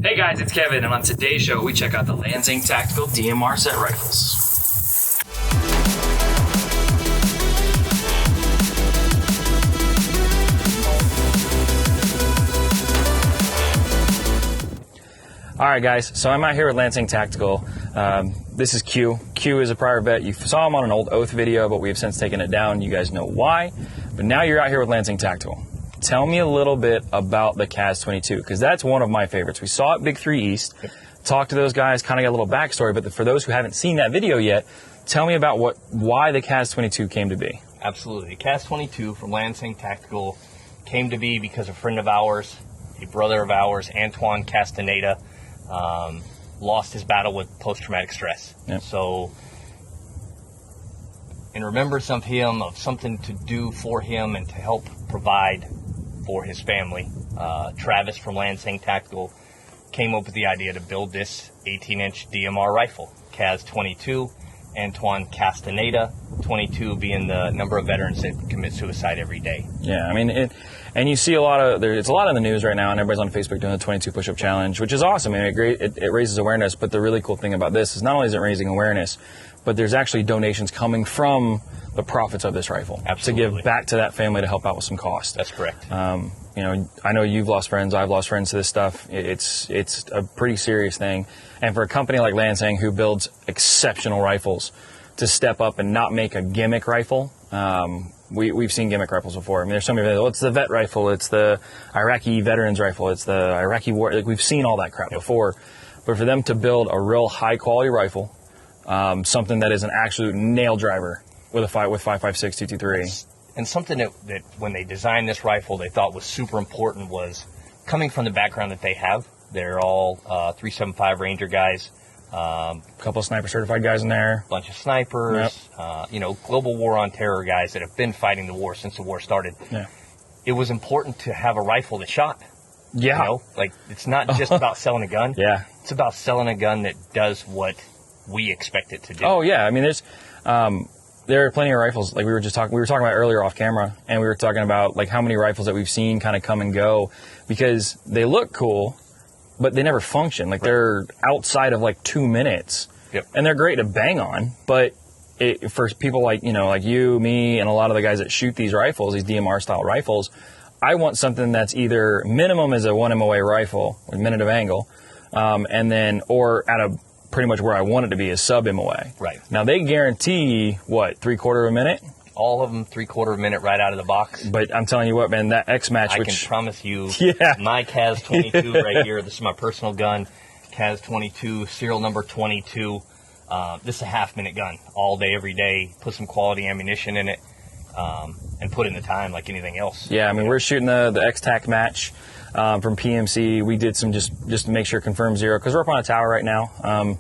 Hey guys, it's Kevin, and on today's show, we check out the Lanxang Tactical DMR set rifles. Alright guys, so I'm out here with Lanxang Tactical. This is Q. Q is a prior vet. You saw him on an old Oath video, but we have since taken it down. You guys know why. But now you're out here with Lanxang Tactical. Tell me a little bit about the Cas-22, because that's one of my favorites. We saw it Big 3 East, talked to those guys, kind of got a little backstory, but for those who haven't seen that video yet, tell me about why the Cas-22 came to be. Absolutely. The Cas-22 from Lanxang Tactical came to be because a friend of ours, a brother of ours, Antouine Castaneda, lost his battle with post-traumatic stress. Yep. So, in remembrance of him, of something to do for him and to help provide for his family, Travis from Lanxang Tactical came up with the idea to build this 18-inch DMR rifle, Cas-22, Antouine Castaneda, 22 being the number of veterans that commit suicide every day. Yeah, I mean, and you see a lot of, it's a lot in the news right now, and everybody's on Facebook doing the 22 push-up challenge, which is awesome. I mean, it raises awareness, but the really cool thing about this is not only is it raising awareness, but there's actually donations coming from the profits of this rifle. Absolutely. To give back to that family to help out with some cost. That's correct. You know, I know you've lost friends, I've lost friends to this stuff. It's a pretty serious thing. And for a company like Lanxang, who builds exceptional rifles, to step up and not make a gimmick rifle, we've seen gimmick rifles before. I mean, there's so many, it's the vet rifle, it's the Iraqi veterans rifle, it's the Iraqi war, like we've seen all that crap before. But for them to build a real high quality rifle, something that is an absolute nail driver with a 5.56 223. And something that when they designed this rifle they thought was super important was coming from the background that they have. They're all 375 Ranger guys. A couple of sniper certified guys in there. Bunch of snipers. Yep. You know, global war on terror guys that have been fighting the war since the war started. Yeah. It was important to have a rifle that shot. Yeah. You know, like it's not just about selling a gun. Yeah. It's about selling a gun that does what we expect it to do. Oh yeah. I mean, there are plenty of rifles, like we were talking about earlier off camera, and we were talking about like how many rifles that we've seen kind of come and go because they look cool, but they never function. Like they're outside of like 2 minutes. Yep. And they're great to bang on, but for people like, you know, like you, me, and a lot of the guys that shoot these rifles, these DMR style rifles, I want something that's either minimum is a 1 MOA rifle, a minute of angle, and then, or at a pretty much where I want it to be is sub MOA. Right. Now they guarantee what, 3/4 of a minute? All of them 3/4 of a minute right out of the box. But I'm telling you what, man, that X match, I can promise you, my Cas-22 right here. This is my personal gun, Cas-22, serial number 22. This is a half-minute gun, all day, every day. Put some quality ammunition in it, and put in the time like anything else. Yeah, I mean, we're shooting the X-Tac match from PMC. We did some just to make sure confirm zero, because we're up on a tower right now.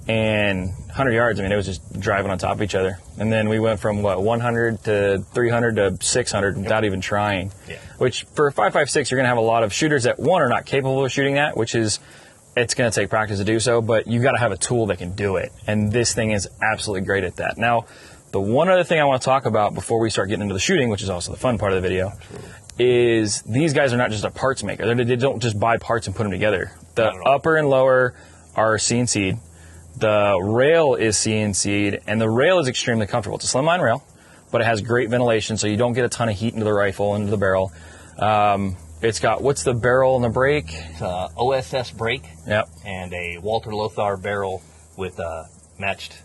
And 100 yards, I mean, it was just driving on top of each other. And then we went from, 100 to 300 to 600 without even trying. Yeah. Which, for a 5.56, you're going to have a lot of shooters that, one, are not capable of shooting that, which is, it's going to take practice to do so, but you got to have a tool that can do it. And this thing is absolutely great at that. Now, the one other thing I want to talk about before we start getting into the shooting, which is also the fun part of the video, is these guys are not just a parts maker. They don't just buy parts and put them together. The upper and lower are CNC'd. The rail is CNC'd, and the rail is extremely comfortable. It's a slimline rail, but it has great ventilation, so you don't get a ton of heat into the rifle, into the barrel. It's got, what's the barrel and the brake? It's a OSS brake. Yep. And a Walter Lothar barrel with a matched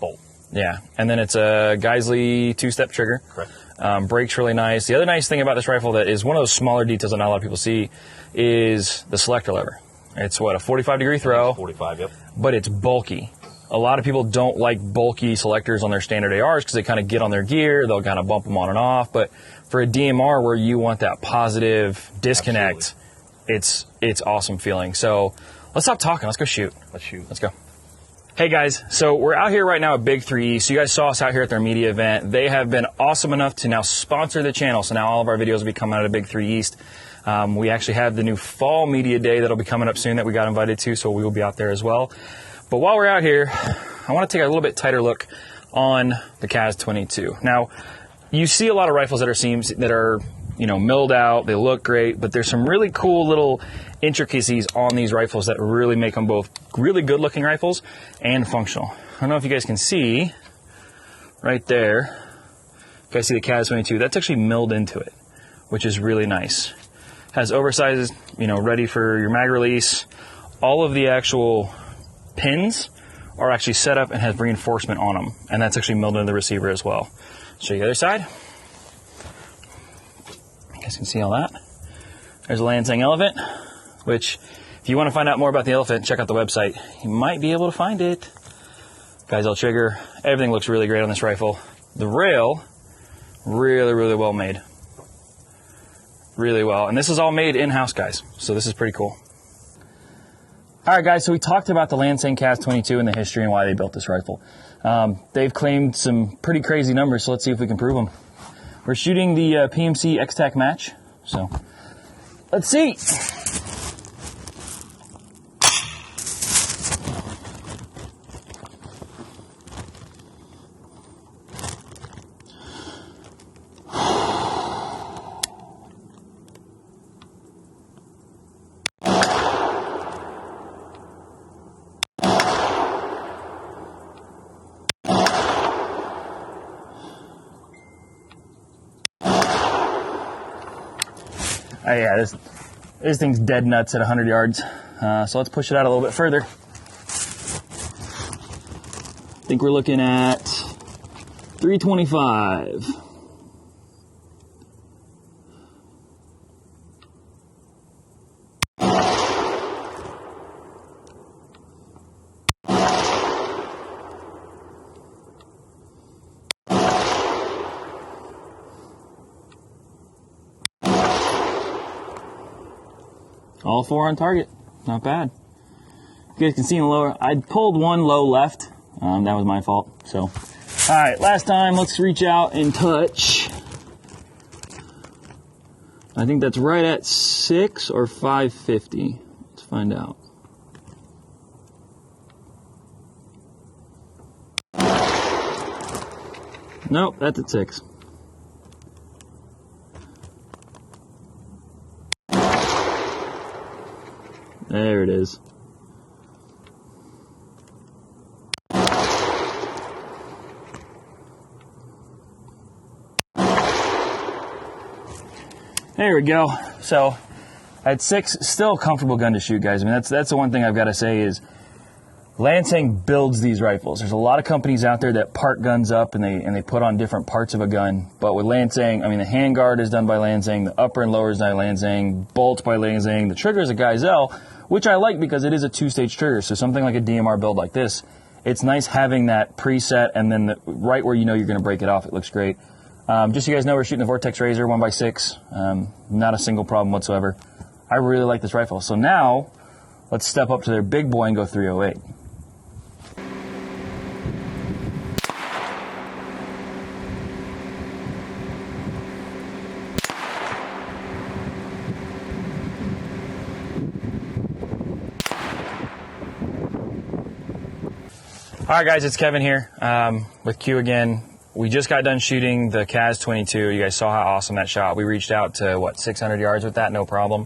bolt. Yeah, and then it's a Geisley 2-step trigger. Correct. Brake's really nice. The other nice thing about this rifle that is one of those smaller details that not a lot of people see is the selector lever. It's what, a 45-degree throw? 45, yep. But it's bulky. A lot of people don't like bulky selectors on their standard ARs because they kind of get on their gear, they'll kind of bump them on and off. But for a DMR where you want that positive disconnect, it's awesome feeling. So let's stop talking. Let's go shoot. Let's shoot. Let's go. Hey guys, so we're out here right now at Big 3 East. So you guys saw us out here at their media event. They have been awesome enough to now sponsor the channel. So now all of our videos will be coming out of Big 3 East. We actually have the new fall media day that'll be coming up soon that we got invited to, so we will be out there as well. But while we're out here, I want to take a little bit tighter look on the Cas-22. Now, you see a lot of rifles that are milled out, they look great, but there's some really cool little intricacies on these rifles that really make them both really good looking rifles and functional. I don't know if you guys can see right there. You guys see the Cas-22? That's actually milled into it, which is really nice. Has oversized, you know, ready for your mag release. All of the actual pins are actually set up and has reinforcement on them, and that's actually milled into the receiver as well. Show you the other side. You guys can see all that. There's a Lanxang elephant, which if you want to find out more about the elephant, check out the website. You might be able to find it. Geisel trigger. Everything looks really great on this rifle. The rail, really, really well made. Really well. And this is all made in-house, guys. So this is pretty cool. All right, guys, so we talked about the Lanxang Cas-22 and the history and why they built this rifle. They've claimed some pretty crazy numbers, so let's see if we can prove them. We're shooting the PMC X-Tac match, so let's see. Yeah, this thing's dead nuts at 100 yards. So let's push it out a little bit further. I think we're looking at 325. All four on target. Not bad. You guys can see in the lower, I pulled one low left. That was my fault. So, all right, last time, let's reach out and touch. I think that's right at 6 or 550. Let's find out. Nope, that's at 6. There it is. There we go. So at 6, still a comfortable gun to shoot, guys. I mean, that's the one thing I've got to say is Lanxang builds these rifles. There's a lot of companies out there that part guns up and they put on different parts of a gun. But with Lanxang, I mean, the handguard is done by Lanxang, the upper and lower is by Lanxang, bolt by Lanxang, the trigger is a Geisel, which I like because it is a 2-stage trigger. So something like a DMR build like this, it's nice having that preset and then right where you know you're going to break it off, it looks great. Just so you guys know, we're shooting the Vortex Razor 1x6. Not a single problem whatsoever. I really like this rifle. So now, let's step up to their big boy and go 308. All right, guys, it's Kevin here with Q again. We just got done shooting the Cas-22. You guys saw how awesome that shot. We reached out to, what, 600 yards with that, no problem.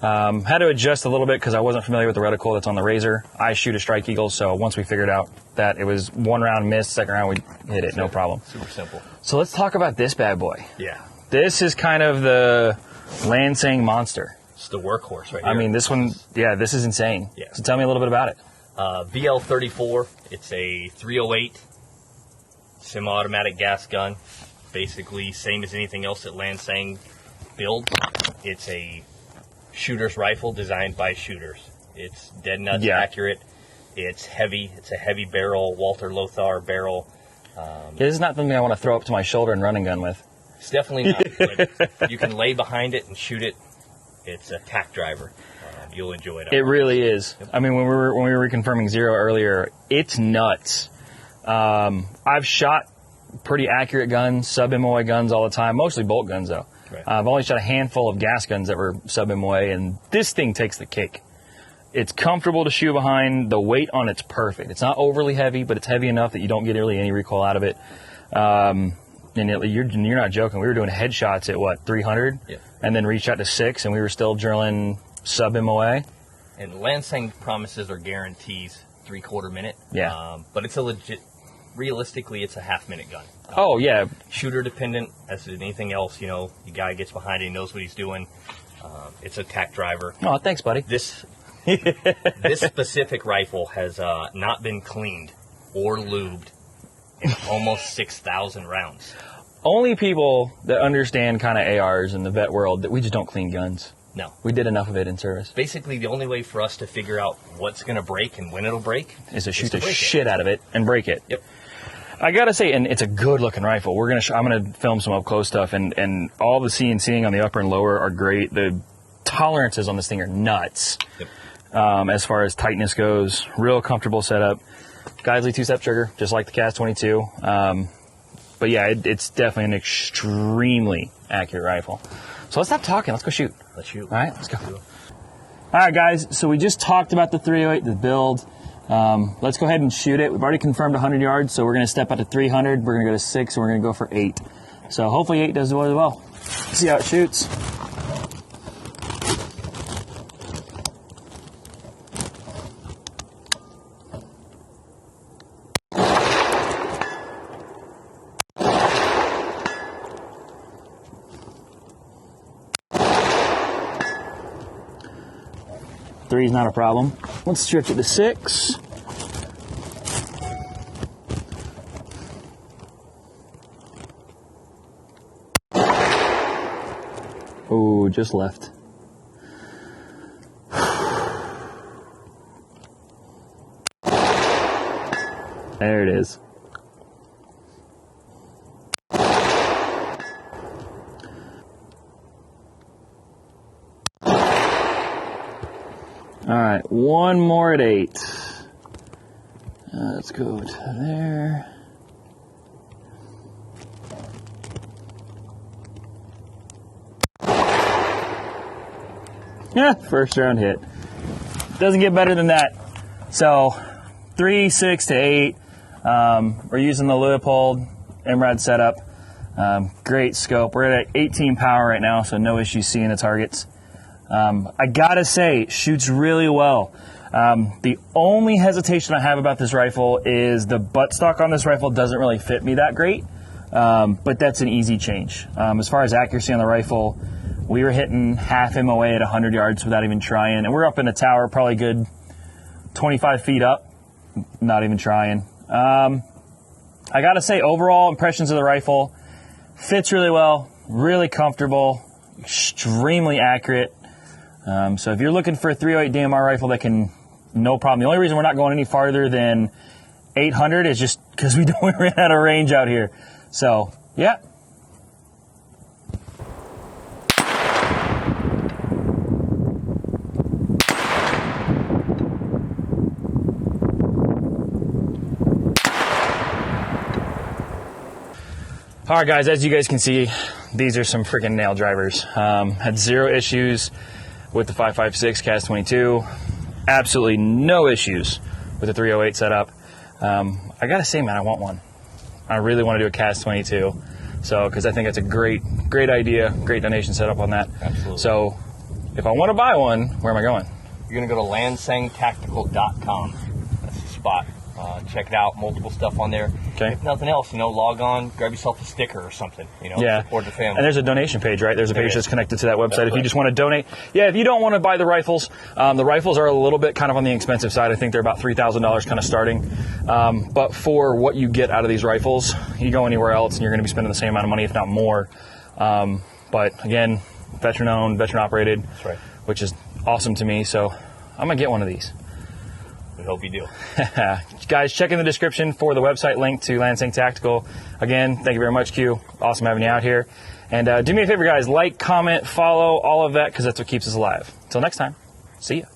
Had to adjust a little bit because I wasn't familiar with the reticle that's on the Razor. I shoot a Strike Eagle, so once we figured out that it was one round missed, second round we hit it, no problem. Super simple. So let's talk about this bad boy. Yeah. This is kind of the Lanxang monster. It's the workhorse right here. I mean, this one, yeah, this is insane. Yeah. So tell me a little bit about it. VL34, it's a 308 semi-automatic gas gun. Basically, same as anything else that Lanxang builds. It's a shooter's rifle designed by shooters. It's dead nuts accurate. It's heavy. It's a heavy barrel, Walter Lothar barrel. This is not something I want to throw up to my shoulder and run and gun with. It's definitely not. But you can lay behind it and shoot it. It's a tack driver. You'll enjoy it. It really is. Yep. I mean, when we were reconfirming zero earlier, it's nuts. I've shot pretty accurate guns, sub-MOA guns all the time, mostly bolt guns though. Right. I've only shot a handful of gas guns that were sub-MOA, and this thing takes the cake. It's comfortable to shoot behind. The weight on it's perfect. It's not overly heavy, but it's heavy enough that you don't get really any recoil out of it. And you're not joking. We were doing headshots at what, 300? Yeah. And then reached out to 6, and we were still drilling sub MOA. And Lanxang promises or guarantees 3/4 minute. Yeah. But it's a legit, realistically, it's a half-minute gun. Oh, yeah. Shooter dependent, as anything else, you know, the guy gets behind it, he knows what he's doing. It's a tack driver. Oh, thanks, buddy. This specific rifle has not been cleaned or lubed in almost 6,000 rounds. Only people that understand kind of ARs in the vet world, that we just don't clean guns. No. We did enough of it in service. Basically, the only way for us to figure out what's going to break and when it'll break is to shoot the shit out of it and break it. Yep. I gotta say, and it's a good looking rifle. I'm gonna film some up close stuff, and all the CNCing on the upper and lower are great. The tolerances on this thing are nuts. Yep. As far as tightness goes, real comfortable setup. Geisley 2-step trigger, just like the Cas-22. But yeah, it's definitely an extremely accurate rifle. So let's stop talking. Let's go shoot. Let's shoot. All right, let's go. All right, guys. So we just talked about the 308, the build. Let's go ahead and shoot it. We've already confirmed 100 yards, so we're going to step out to 300. We're going to go to 6, and we're going to go for 8. So hopefully 8 does really well. See how it shoots. Three's not a problem. Let's stretch it to 6. Oh, just left. There it is. All right, one more at 8. Let's go to there. Yeah, first round hit. Doesn't get better than that. So 3, 6 to 8. We're using the Leupold MRAD setup. Great scope. We're at 18 power right now, so no issues seeing the targets. I gotta say, shoots really well. The only hesitation I have about this rifle is the buttstock on this rifle doesn't really fit me that great, but that's an easy change. As far as accuracy on the rifle, we were hitting half MOA at 100 yards without even trying, and we're up in a tower probably good 25 feet up, not even trying. I gotta say, overall impressions of the rifle, fits really well, really comfortable, extremely accurate. So if you're looking for a 308 DMR rifle that can, no problem. The only reason we're not going any farther than 800 is just because we ran out of range out here. So, yeah. All right, guys, as you guys can see, these are some freaking nail drivers. Had 0 issues with the 5.56 Cas-22. Absolutely no issues with the 308 setup. I gotta say, man, I want one. I really want to do a Cas-22. So, because I think it's a great idea, great donation setup on that. Absolutely. So, if I want to buy one, where am I going? You're going to go to LanxangTactical.com. That's the spot. Check it out. Multiple stuff on there. Okay. If nothing else, log on, grab yourself a sticker or something. Yeah. Support the family. And there's a donation page, right? There's a page that's connected to that website. That's if you just want to donate. Yeah, if you don't want to buy the rifles are a little bit kind of on the expensive side. I think they're about $3,000 kind of starting. But for what you get out of these rifles, you go anywhere else and you're going to be spending the same amount of money, if not more. But again, veteran owned, veteran operated. That's right. Which is awesome to me. So I'm going to get one of these. We hope you do. Guys, check in the description for the website link to Lanxang Tactical. Again, thank you very much, Q. Awesome having you out here. And do me a favor, guys. Like, comment, follow, all of that, because that's what keeps us alive. Until next time, see ya.